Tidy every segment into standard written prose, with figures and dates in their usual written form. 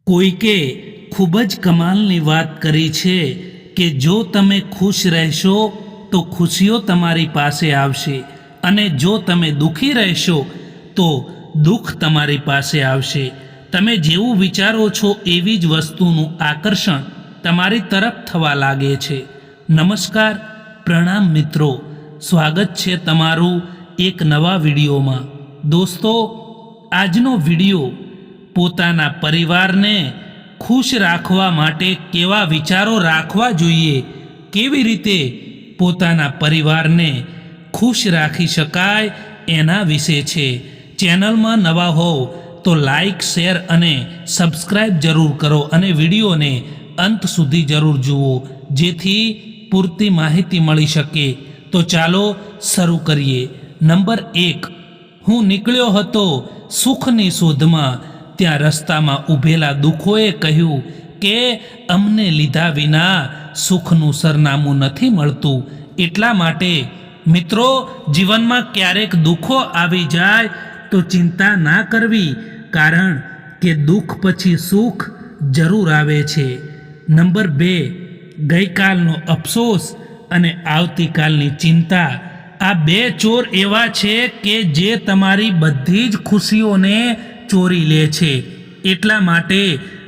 કોઈકે ખૂબ જ કમાલની વાત કરી છે કે જો તમે ખુશ રહેશો તો ખુશીઓ તમારી પાસે આવશે અને જો તમે દુઃખી રહેશો તો દુઃખ તમારી પાસે આવશે. તમે જેવું વિચારો છો એવી જ વસ્તુનું આકર્ષણ તમારી તરફ થવા લાગે છે. નમસ્કાર, પ્રણામ મિત્રો, સ્વાગત છે તમારું એક નવા વિડીયોમાં. દોસ્તો, આજનો વિડીયો પોતાના પરિવારને ખુશ રાખવા માટે કેવા વિચારો રાખવા જોઈએ, કેવી રીતે પોતાના પરિવારને ખુશ રાખી શકાય એના વિશે છે. ચેનલમાં નવા હોવ તો લાઈક, શેર અને સબસ્ક્રાઈબ જરૂર કરો અને વિડીયોને અંત સુધી જરૂર જુઓ જેથી પૂરતી માહિતી મળી શકે. તો ચાલો શરૂ કરીએ. નંબર 1, હું નીકળ્યો હતો સુખની શોધમાં, ત્યાં રસ્તામાં ઊભેલા દુઃખોએ કહ્યું કે અમને લીધા વિના સુખનું સરનામું નથી મળતું. એટલા માટે મિત્રો, જીવનમાં ક્યારેક દુઃખો આવી જાય તો ચિંતા ના કરવી, કારણ કે દુઃખ પછી સુખ જરૂર આવે છે. નંબર 2, ગઈકાલનો અફસોસ અને આવતીકાલની ચિંતા, આ બે ચોર એવા છે કે જે તમારી બધી જ ખુશીઓને ચોરી લે છે. એટલા માટે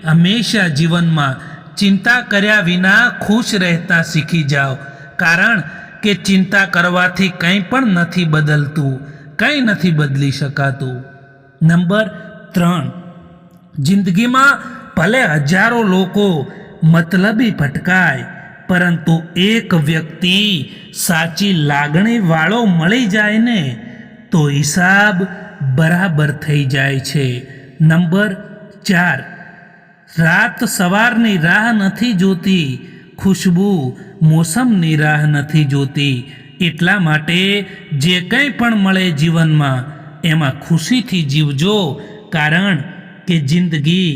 હંમેશા જીવનમાં ચિંતા કર્યા વિના ખુશ રહેતા શીખી જાઓ, કારણ કે ચિંતા કરવાથી કંઈ પણ નથી બદલતું, કંઈ નથી બદલી શકાતું. નંબર 3, જિંદગીમાં ભલે હજારો લોકો મતલબી ભટકાય, પરંતુ એક વ્યક્તિ સાચી લાગણી વાળો મળી જાય ને તો હિસાબ બરાબર થઈ જાય છે. નંબર 4, રાત સવારની રાહ નથી જોતી, ખુશ્બુ મોસમની રાહ નથી જોતી. એટલા માટે જે કંઈ પણ મળે જીવનમાં એમાં ખુશીથી જીવજો, કારણ કે જિંદગી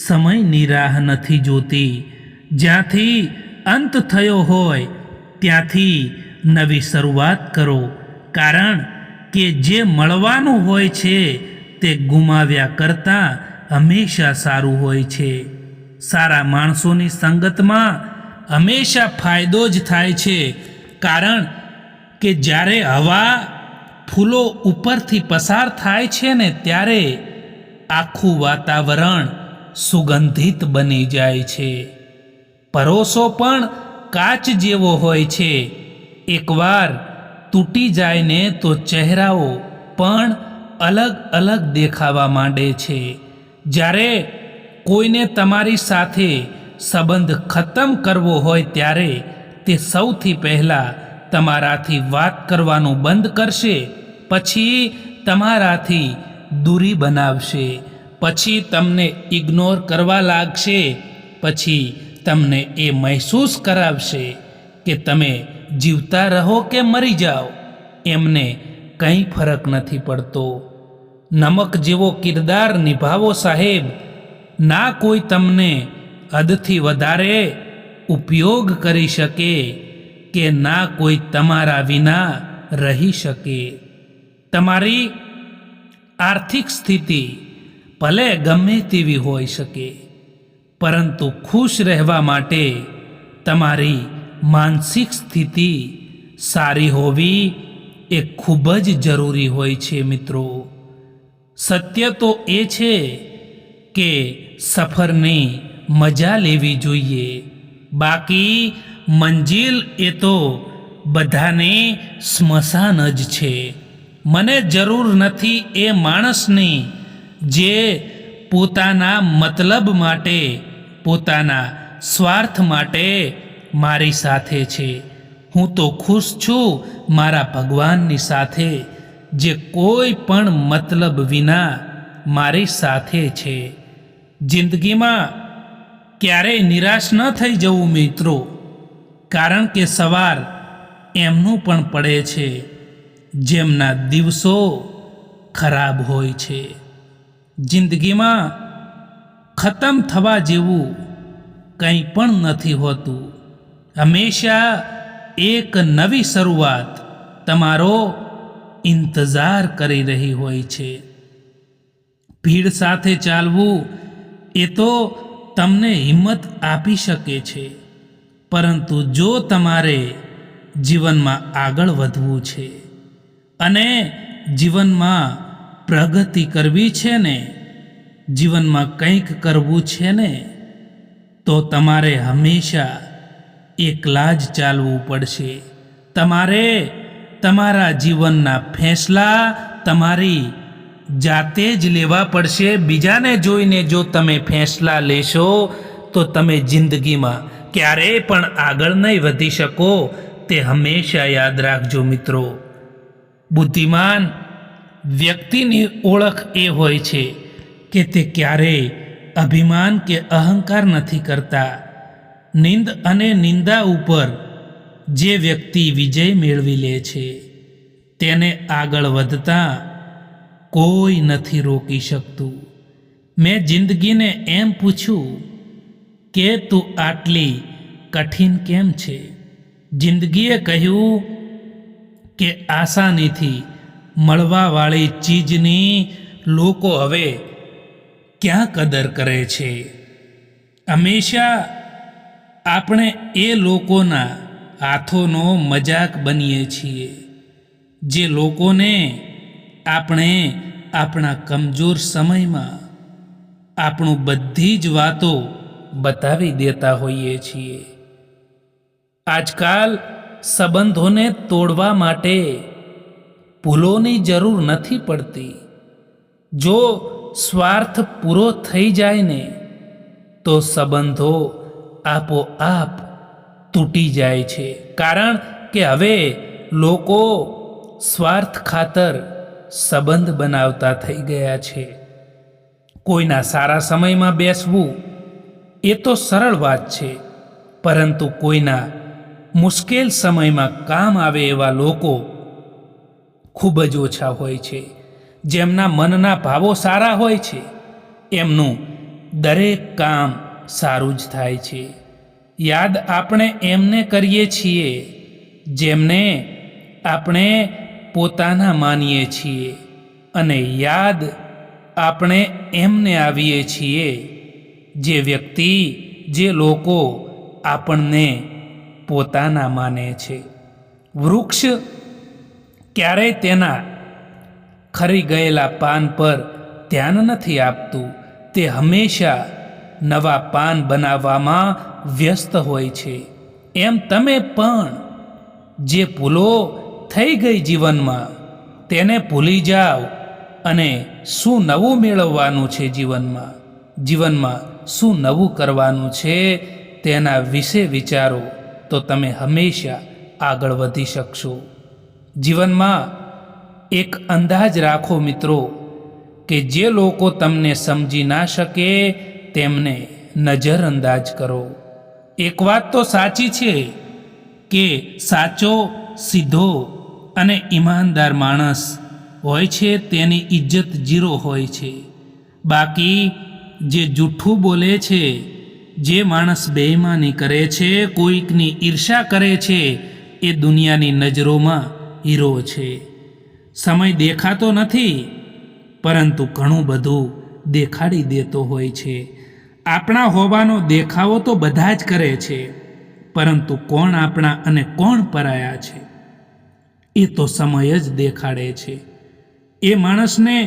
સમયની રાહ નથી જોતી. જ્યાંથી અંત થયો હોય ત્યાંથી નવી શરૂઆત કરો, કારણ કે જે મળવાનું હોય છે તે ગુમાવ્યા કરતાં હંમેશા સારું હોય છે. સારા માણસોની સંગતમાં હંમેશા ફાયદો જ થાય છે, કારણ કે જ્યારે હવા ફૂલો ઉપરથી પસાર થાય છે ને ત્યારે આખું વાતાવરણ સુગંધિત બની જાય છે. પરોસો પણ કાચ જેવો હોય છે, એકવાર તૂટી જાય ને તો ચહેરાઓ પણ અલગ અલગ દેખાવા માંડે છે. જ્યારે કોઈને તમારી સાથે સંબંધ ખતમ કરવો હોય ત્યારે તે સૌથી પહેલાં તમારાથી વાત કરવાનું બંધ કરશે, પછી તમારાથી દૂરી બનાવશે, પછી તમને ઇગ્નોર કરવા લાગશે, પછી તમને એ મહેસૂસ કરાવશે કે તમે જીવતા રહો કે મરી જાઓ, એમને કંઈ ફરક નથી પડતો. નમક જેવો કિરદાર નિભાવો સાહેબ, ના કોઈ તમને હદથી વધારે ઉપયોગ કરી શકે કે ના કોઈ તમારા વિના રહી શકે. તમારી આર્થિક સ્થિતિ ભલે ગમે તેવી હોઈ શકે, પરંતુ ખુશ રહેવા માટે તમારી માનસિક સ્થિતિ સારી હોવી એ ખૂબ જ જરૂરી હોય છે મિત્રો. સત્ય તો એ છે કે સફરની મજા લેવી જોઈએ, બાકી મંજિલ એ તો બધાને સ્મશાન જ છે. મને જરૂર નથી એ માણસની જે પોતાના મતલબ માટે, પોતાના સ્વાર્થ માટે મારી સાથે છે. હું તો ખુશ છું મારા ભગવાનની સાથે, જે કોઈ પણ મતલબ વિના મારી સાથે છે. જિંદગીમાં ક્યારેય નિરાશ ન થઈ જવું મિત્રો, કારણ કે સવાર એમનું પણ પડે છે જેમના દિવસો ખરાબ હોય છે. જિંદગીમાં ખતમ થવા જેવું કંઈ પણ નથી હોતું, હંમેશા એક નવી શરૂઆત તમારો ઇંતજાર કરી રહી હોય છે. ભીડ સાથે ચાલવું એ તો તમને હિંમત આપી શકે છે, પરંતુ જો તમારે જીવનમાં આગળ વધવું છે અને જીવનમાં પ્રગતિ કરવી છે ને, જીવનમાં કંઈક કરવું છે ને, તો તમારે હંમેશા એકલા જ ચાલવું પડશે. તમારે તમારા જીવનના ફેંસલા તમારી જાતે જ લેવા પડશે. બીજાને જોઈને જો તમે ફેંસલા લેશો તો તમે જિંદગીમાં ક્યારેય પણ આગળ નહીં વધી શકો. તે હંમેશા યાદ રાખજો મિત્રો. બુદ્ધિમાન વ્યક્તિની ઓળખ એ હોય છે કે તે ક્યારેય અભિમાન કે અહંકાર નથી કરતા. નિંદ અને નિંદા ઉપર જે વ્યક્તિ વિજય મેળવી લે છે તેને આગળ વધતા કોઈ નથી રોકી શકતું. મેં જિંદગીને એમ પૂછ્યું કે તું આટલી કઠિન કેમ છે? જિંદગીએ કહ્યું કે આસાનીથી મળવાવાળી ચીજની લોકો હવે ક્યાં કદર કરે છે. હંમેશા આપણે એ લોકોના હાથોનો મજાક બનીએ છીએ જે લોકોને આપણે આપણા કમજોર સમયમાં આપણું બધી જ વાતો બતાવી દેતા હોઈએ છીએ. આજકાલ સંબંધોને તોડવા માટે ભૂલોની જરૂર નથી પડતી. જો સ્વાર્થ પૂરો થઈ જાય ને તો સંબંધો આપોઆપ તૂટી જાય છે. કારણ કે હવે લોકો સ્વાર્થ ખાતર સંબંધ બનાવતા થઈ ગયા છે. કોઈના સારા સમયમાં બેસવું એ તો સરળ વાત છે, પરંતુ કોઈના મુશ્કેલ સમયમાં કામ આવે એવા લોકો ખૂબ જ ઓછા હોય છે. જેમના મનના ભાવો સારા હોય છે એમનું દરેક કામ સારું જ થાય છે. યાદ આપણે એમને કરીએ છીએ જેમને આપણે પોતાના માનીએ છીએ, અને યાદ આપણે એમને આવીએ છીએ જે વ્યક્તિ જે લોકો આપણને પોતાના માને છે. વૃક્ષ ક્યારેય તેના ખરી ગયેલા પાન પર ધ્યાન નથી આપતું. તે હંમેશા નવા પાન બનાવવામાં વ્યસ્ત હોય છે. એમ તમે પણ જે ભૂલો થઈ ગઈ જીવનમાં તેને ભૂલી જાઓ અને શું નવું મેળવવાનું છે જીવનમાં શું નવું કરવાનું છે તેના વિશે વિચારો તો તમે હંમેશા આગળ વધી શકશો. જીવનમાં એક અંદાજ રાખો મિત્રો કે જે લોકો તમને સમજી ના શકે તેમને નજરઅંદાજ કરો. એક વાત તો સાચી છે કે સાચો, સીધો અને ઈમાનદાર માણસ હોય છે તેની ઇજ્જત 0 હોય છે. બાકી જે જૂઠું બોલે છે, જે માણસ બેઈમાની કરે છે, કોઈકની ઈર્ષા કરે છે, એ દુનિયાની નજરોમાં હીરો છે. સમય દેખાતો નથી, પરંતુ ઘણું બધું દેખાડી દેતો હોય છે. આપણા હોવાનો દેખાવો તો બધા જ કરે છે, પરંતુ કોણ આપણા અને કોણ પરાયા છે એ તો સમય જ દેખાડે છે. એ માણસને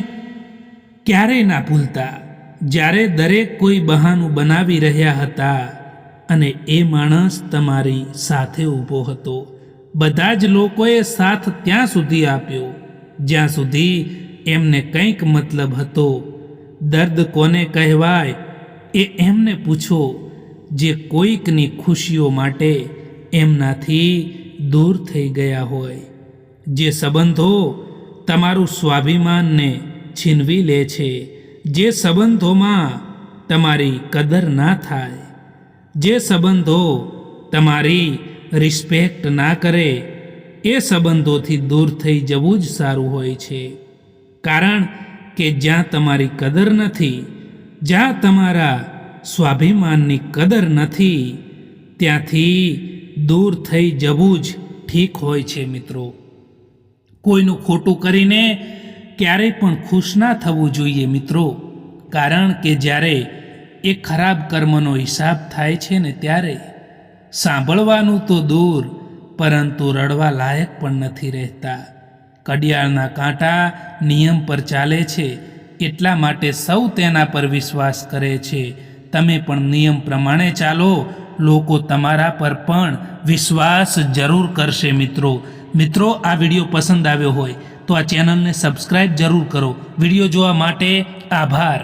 ક્યારેય ના ભૂલતા જ્યારે દરેક કોઈ બહાનું બનાવી રહ્યા હતા અને એ માણસ તમારી સાથે ઊભો હતો. બધા જ લોકોએ સાથ ત્યાં સુધી આપ્યો જ્યાં સુધી એમને કંઈક મતલબ હતો. દર્દ કોને કહેવાય એ એમને પૂછો જે કોઈકની ખુશીઓ માટે એમનાથી દૂર થઈ ગયા હોય. જે સંબંધો તમારું સ્વાભિમાનને છીનવી લે છે, જે સંબંધોમાં તમારી કદર ના થાય, જે સંબંધો તમારી રિસ્પેક્ટ ના કરે, એ સંબંધોથી દૂર થઈ જવું જ સારું હોય છે. કારણ કે જ્યાં તમારી કદર નથી, જ્યાં તમારા સ્વાભિમાનની કદર નથી, ત્યાંથી દૂર થઈ જવું જ ઠીક હોય છે મિત્રો. કોઈનું ખોટું કરીને ક્યારેય પણ ખુશ ના થવું જોઈએ મિત્રો. કારણ કે જ્યારે એ ખરાબ કર્મનો હિસાબ થાય છે ને ત્યારે સાંભળવાનું તો દૂર પરંતુ રડવા લાયક પણ નથી રહેતા. ઘડિયાળના કાંટા નિયમ પર ચાલે છે, એટલા માટે સૌ તેના પર વિશ્વાસ કરે છે. તમે પણ નિયમ પ્રમાણે ચાલો, લોકો તમારા પર પણ વિશ્વાસ જરૂર કરશે. મિત્રો આ વિડીયો પસંદ આવ્યો હોય તો આ ચેનલને સબસ્ક્રાઈબ જરૂર કરો. વિડીયો જોવા માટે આભાર.